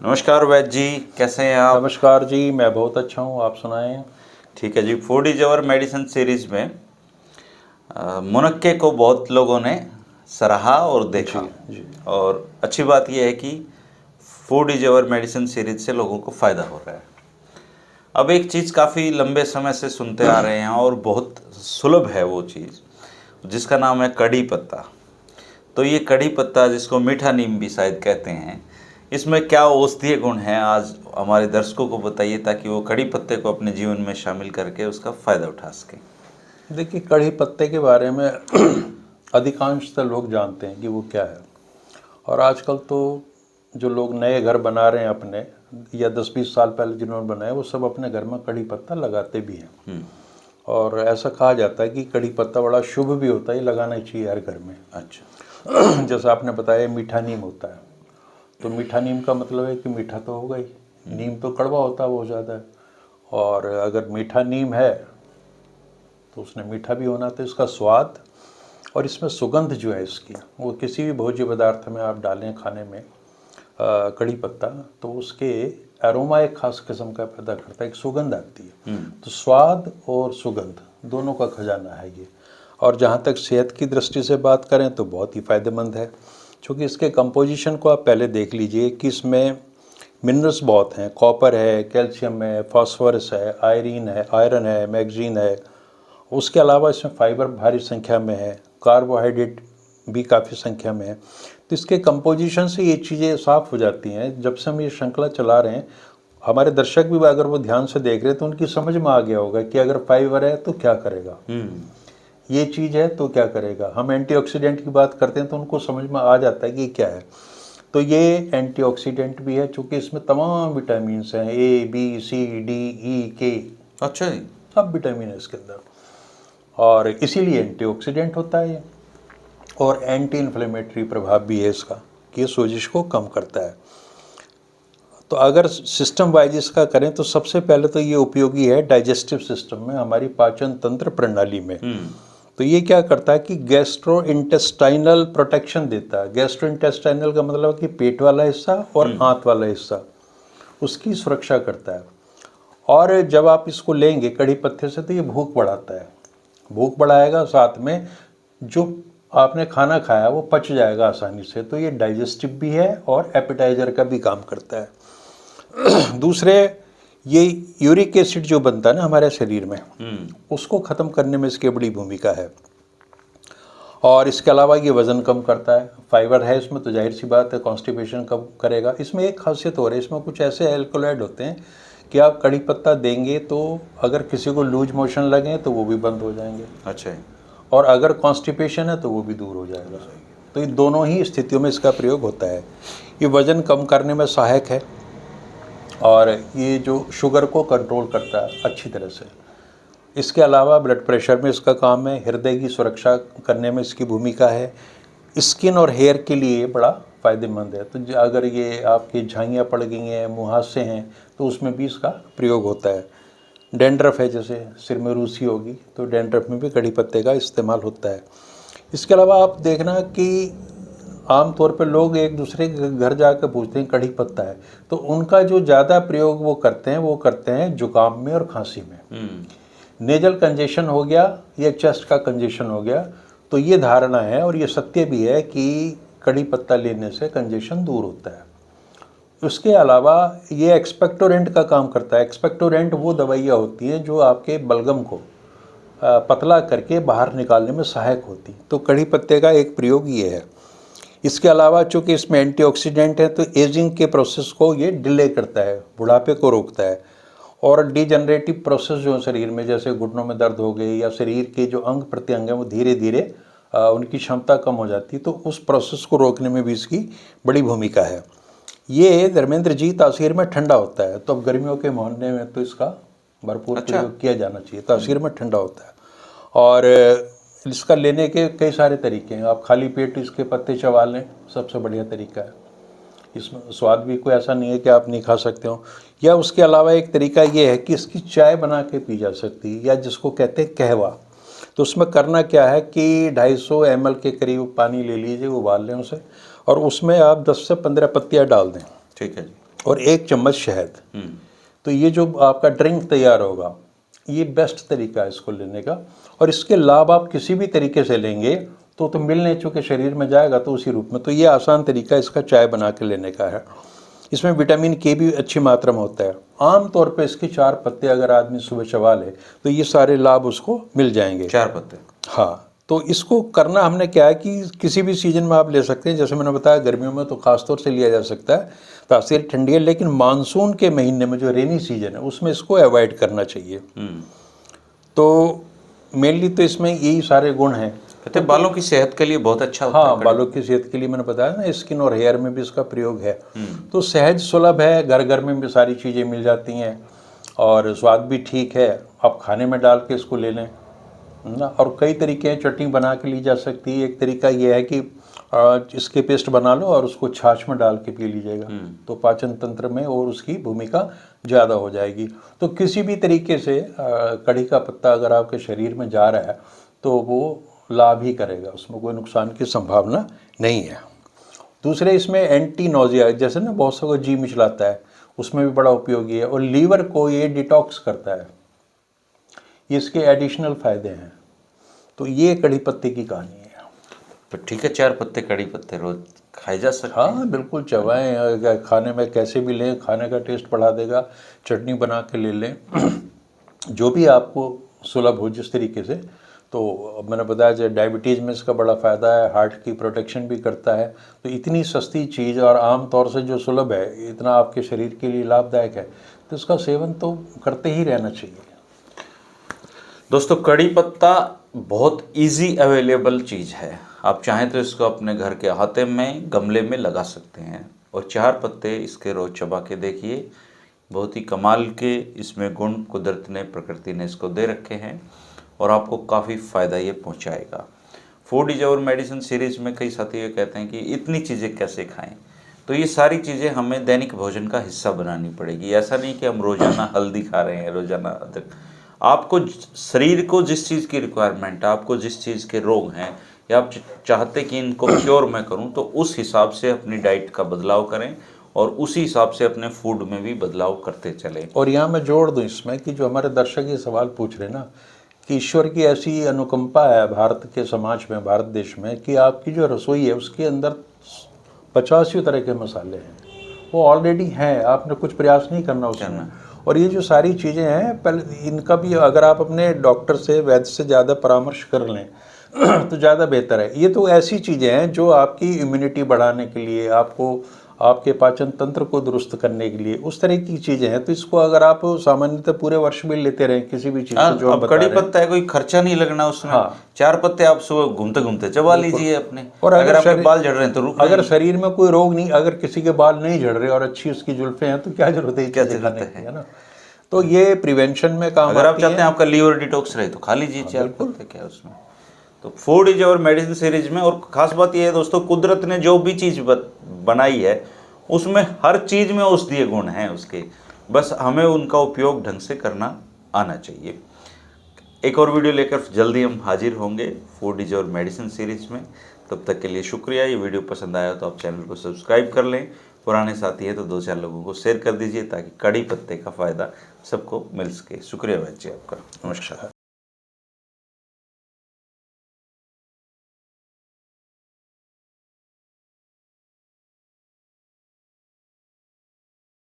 नमस्कार वैद्य जी, कैसे हैं आप? नमस्कार जी, मैं बहुत अच्छा हूँ। आप सुनाएं। ठीक है जी। Food is our medicine series में मुनक्के को बहुत लोगों ने सराहा और जी देखा। जी। और अच्छी बात यह है कि food is our medicine series से लोगों को फ़ायदा हो रहा है। अब एक चीज़ काफ़ी लंबे समय से सुनते आ रहे हैं और बहुत सुलभ है वो चीज़, जिसका नाम है कड़ी पत्ता। तो ये कड़ी पत्ता, जिसको मीठा नीम भी शायद कहते हैं, इसमें क्या औषधीय गुण हैं, आज हमारे दर्शकों को बताइए, ताकि वो कड़ी पत्ते को अपने जीवन में शामिल करके उसका फ़ायदा उठा सकें। देखिए, कड़ी पत्ते के बारे में अधिकांशतः लोग जानते हैं कि वो क्या है। और आजकल तो जो लोग नए घर बना रहे हैं अपने, या 10-20 साल पहले जिन्होंने बनाए, वो सब अपने घर में कड़ी पत्ता लगाते भी हैं। और ऐसा कहा जाता है कि कड़ी पत्ता बड़ा शुभ भी होता है, ये लगाना चाहिए हर घर में। अच्छा। जैसा आपने बताया, मीठा नीम होता है, तो मीठा नीम का मतलब है कि मीठा तो होगा ही। नीम तो कड़वा होता है बहुत ज़्यादा, और अगर मीठा नीम है तो उसने मीठा भी होना। तो इसका स्वाद और इसमें सुगंध जो है इसकी, वो किसी भी भोज्य पदार्थ में आप डालें खाने में कड़ी पत्ता, तो उसके एरोमा एक खास किस्म का पैदा करता है, एक सुगंध आती है। तो स्वाद और सुगंध दोनों का खजाना है ये। और जहाँ तक सेहत की दृष्टि से बात करें तो बहुत ही फ़ायदेमंद है, क्योंकि इसके कंपोजिशन को आप पहले देख लीजिए कि इसमें मिनरल्स बहुत हैं। कॉपर है, कैल्शियम है, फास्फोरस है, आयरन है, मैग्नीज है। उसके अलावा इसमें फाइबर भारी संख्या में है, कार्बोहाइड्रेट भी काफ़ी संख्या में है। तो इसके कंपोजिशन से ये चीज़ें साफ़ हो जाती हैं। जब से हम ये श्रृंखला चला रहे हैं, हमारे दर्शक भी अगर वो ध्यान से देख रहे हैं तो उनकी समझ में आ गया होगा कि अगर फाइबर है तो क्या करेगा, ये चीज़ है तो क्या करेगा। हम एंटीऑक्सीडेंट की बात करते हैं तो उनको समझ में आ जाता है कि क्या है। तो ये एंटीऑक्सीडेंट भी है, चूँकि इसमें तमाम विटामिन हैं, A B C D E के, अच्छा जी। सब विटामिन है इसके अंदर, और इसीलिए एंटीऑक्सीडेंट होता है ये। और एंटी इन्फ्लेमेटरी प्रभाव भी है इसका, कि ये सोजिश को कम करता है। तो अगर सिस्टम वाइज इसका करें तो सबसे पहले तो ये उपयोगी है डाइजेस्टिव सिस्टम में, हमारी पाचन तंत्र प्रणाली में। तो ये क्या करता है कि गैस्ट्रो इंटेस्टाइनल प्रोटेक्शन देता है। गैस्ट्रो इंटेस्टाइनल का मतलब है कि पेट वाला हिस्सा और आंत वाला हिस्सा, उसकी सुरक्षा करता है। और जब आप इसको लेंगे कड़ी पत्ते से तो ये भूख बढ़ाता है। भूख बढ़ाएगा, साथ में जो आपने खाना खाया वो पच जाएगा आसानी से। तो ये डाइजेस्टिव भी है और एपेटाइजर का भी काम करता है। दूसरे, ये यूरिक एसिड जो बनता है ना हमारे शरीर में, उसको ख़त्म करने में इसकी बड़ी भूमिका है। और इसके अलावा ये वज़न कम करता है। फाइबर है इसमें तो जाहिर सी बात है कॉन्स्टिपेशन कम करेगा। इसमें एक खासियत और है, इसमें कुछ ऐसे एल्कोलॉइड होते हैं कि आप कड़ी पत्ता देंगे तो अगर किसी को लूज मोशन लगे तो वो भी बंद हो जाएंगे। अच्छा। और अगर कॉन्स्टिपेशन है तो वो भी दूर हो जाएगा। तो ये दोनों ही स्थितियों में इसका प्रयोग होता है। ये वज़न कम करने में सहायक है, और ये जो शुगर को कंट्रोल करता है अच्छी तरह से। इसके अलावा ब्लड प्रेशर में इसका काम है, हृदय की सुरक्षा करने में इसकी भूमिका है, स्किन और हेयर के लिए बड़ा फ़ायदेमंद है। तो अगर ये आपकी झाइयाँ पड़ गई हैं, मुहासे हैं, तो उसमें भी इसका प्रयोग होता है। डैंड्रफ है, जैसे सिर में रूसी होगी तो डैंड्रफ में भी कड़ी पत्ते का इस्तेमाल होता है। इसके अलावा आप देखना कि आम तौर पे लोग एक दूसरे के घर जाकर पूछते हैं कड़ी पत्ता है, तो उनका जो ज़्यादा प्रयोग वो करते हैं जुकाम में और खांसी में। नेजल कंजेशन हो गया या चेस्ट का कंजेशन हो गया, तो ये धारणा है और ये सत्य भी है कि कड़ी पत्ता लेने से कंजेशन दूर होता है। उसके अलावा ये एक्सपेक्टोरेंट का काम करता है। एक्सपेक्टोरेंट वो दवाइयाँ होती हैं जो आपके बलगम को पतला करके बाहर निकालने में सहायक होती। तो कड़ी पत्ते का एक प्रयोग ये है। इसके अलावा चूँकि इसमें एंटीऑक्सीडेंट है तो एजिंग के प्रोसेस को ये डिले करता है, बुढ़ापे को रोकता है। और डिजनरेटिव प्रोसेस जो शरीर में, जैसे घुटनों में दर्द हो गई या शरीर के जो अंग प्रत्यंग हैं वो धीरे धीरे उनकी क्षमता कम हो जाती है, तो उस प्रोसेस को रोकने में भी इसकी बड़ी भूमिका है। ये धर्मेंद्र जी तासीर में ठंडा होता है, तो अब गर्मियों के महीने में तो इसका भरपूर प्रयोग किया जाना चाहिए। तासीर में ठंडा होता है। और इसका लेने के कई सारे तरीके हैं। आप खाली पेट इसके पत्ते चबा लें, सबसे बढ़िया तरीका है। इसमें स्वाद भी कोई ऐसा नहीं है कि आप नहीं खा सकते हो। या उसके अलावा एक तरीका ये है कि इसकी चाय बना के पी जा सकती है, या जिसको कहते हैं कहवा। तो उसमें करना क्या है कि 250 ml के करीब पानी ले लीजिए, उबाल लें उसे, और उसमें आप 10 से 15 पत्तियाँ डाल दें। ठीक है जी। और 1 चम्मच शहद। तो ये जो आपका ड्रिंक तैयार होगा, ये बेस्ट तरीका है इसको लेने का। और इसके लाभ आप किसी भी तरीके से लेंगे तो मिलने चूँकि शरीर में जाएगा तो उसी रूप में। तो ये आसान तरीका इसका चाय बना के लेने का है। इसमें विटामिन के भी अच्छी मात्रा में होता है। आम तौर पे इसके 4 पत्ते अगर आदमी सुबह चबा ले तो ये सारे लाभ उसको मिल जाएंगे। 4 पत्ते? हाँ, तो इसको करना हमने क्या है कि किसी भी सीजन में आप ले सकते हैं। जैसे मैंने बताया गर्मियों में तो ख़ास तौर से लिया जा सकता है, तासीर ठंडी है। लेकिन मानसून के महीने में जो रेनी सीजन है उसमें इसको अवॉइड करना चाहिए। तो मेनली तो इसमें यही सारे गुण हैं। कहते हैं बालों की सेहत के लिए बहुत अच्छा होता है। हाँ, बालों की सेहत के लिए मैंने बताया ना, स्किन और हेयर में भी इसका प्रयोग है। तो सहज सुलभ है, घर घर में भी सारी चीज़ें मिल जाती हैं और स्वाद भी ठीक है। आप खाने में डाल के इसको ले लें ना। और कई तरीके हैं, चटनी बना के ली जा सकती है। एक तरीका ये है कि इसके पेस्ट बना लो और उसको छाछ में डाल के पी लीजिएगा, तो पाचन तंत्र में और उसकी भूमिका ज़्यादा हो जाएगी। तो किसी भी तरीके से कढ़ी का पत्ता अगर आपके शरीर में जा रहा है तो वो लाभ ही करेगा, उसमें कोई नुकसान की संभावना नहीं है। दूसरे इसमें एंटी नोजिया, जैसे ना बहुत सा को जी मिचलाता है, उसमें भी बड़ा उपयोगी है। और लीवर को ये डिटॉक्स करता है, ये इसके एडिशनल फ़ायदे हैं। तो ये कढ़ी पत्ते की कहानी है। तो ठीक है, 4 पत्ते कड़ी पत्ते रोज खाए जा सकते हैं। हाँ बिल्कुल, चबाएं, खाने में कैसे भी लें, खाने का टेस्ट बढ़ा देगा। चटनी बना के ले लें जो भी आपको सुलभ हो जिस तरीके से। तो मैंने बताया जो डायबिटीज़ में इसका बड़ा फ़ायदा है, हार्ट की प्रोटेक्शन भी करता है। तो इतनी सस्ती चीज़ और आम तौर से जो सुलभ है, इतना आपके शरीर के लिए लाभदायक है, तो इसका सेवन तो करते ही रहना चाहिए। दोस्तों, कड़ी पत्ता बहुत इजी अवेलेबल चीज़ है। आप चाहें तो इसको अपने घर के अहाते में, गमले में लगा सकते हैं। और 4 पत्ते इसके रोज चबा के देखिए, बहुत ही कमाल के इसमें गुण कुदरत ने, प्रकृति ने इसको दे रखे हैं और आपको काफ़ी फ़ायदा ये पहुंचाएगा। Food is our medicine series में कई साथी ये कहते हैं कि इतनी चीज़ें कैसे खाएं। तो ये सारी चीज़ें हमें दैनिक भोजन का हिस्सा बनानी पड़ेगी। ऐसा नहीं कि हम रोज़ाना हल्दी खा रहे हैं, रोज़ाना अदरक। आपको शरीर को जिस चीज़ की रिक्वायरमेंट है, आपको जिस चीज़ के रोग हैं, या आप चाहते कि इनको क्योर मैं करूं, तो उस हिसाब से अपनी डाइट का बदलाव करें और उसी हिसाब से अपने फूड में भी बदलाव करते चलें। और यहाँ मैं जोड़ दूँ इसमें कि जो हमारे दर्शक ये सवाल पूछ रहे हैं ना, कि ईश्वर की ऐसी अनुकंपा है भारत के समाज में, भारत देश में, कि आपकी जो रसोई है उसके अंदर 85 तरह के मसाले हैं, वो ऑलरेडी हैं। आपने कुछ प्रयास नहीं करना उसमें। और ये जो सारी चीज़ें हैं, पहले इनका भी अगर आप अपने डॉक्टर से, वैद्य से ज़्यादा परामर्श कर लें तो ज़्यादा बेहतर है। ये तो ऐसी चीज़ें हैं जो आपकी इम्यूनिटी बढ़ाने के लिए, आपको आपके पाचन तंत्र को दुरुस्त करने के लिए, उस तरह की चीज़ें हैं। तो इसको अगर आप सामान्यतः पूरे वर्ष भी लेते रहें किसी भी चीज़ को, जो हम बता रहे हैं। कड़ी पत्ता है, कोई खर्चा नहीं लगना उसमें। हाँ। 4 पत्ते आप सुबह घूमते घूमते चबा लीजिए अपने। और अगर आपके बाल झड़ रहे हैं तो रुक, अगर शरीर में कोई रोग नहीं, अगर किसी के बाल नहीं झड़ रहे और अच्छी उसकी जुल्फे हैं, तो क्या जरूरत है, क्या जरूरत है ना। तो ये प्रिवेंशन में काम अगर आप चाहते हैं आपका लीवर डिटॉक्स रहे तो खा लीजिए 4 पत्ते, क्या उसमें। तो food is our medicine series में, और ख़ास बात यह है दोस्तों, कुदरत ने जो भी चीज़ बनाई है उसमें हर चीज़ में औषधीय गुण हैं उसके, बस हमें उनका उपयोग ढंग से करना आना चाहिए। एक और वीडियो लेकर जल्दी हम हाजिर होंगे food is our medicine series में। तब तक के लिए शुक्रिया। ये वीडियो पसंद आया तो आप चैनल को सब्सक्राइब कर लें, पुराने साथी हैं तो 2-4 लोगों को शेयर कर दीजिए ताकि कड़ी पत्ते का फ़ायदा सबको मिल सके। शुक्रिया भाई जी आपका, नमस्कार।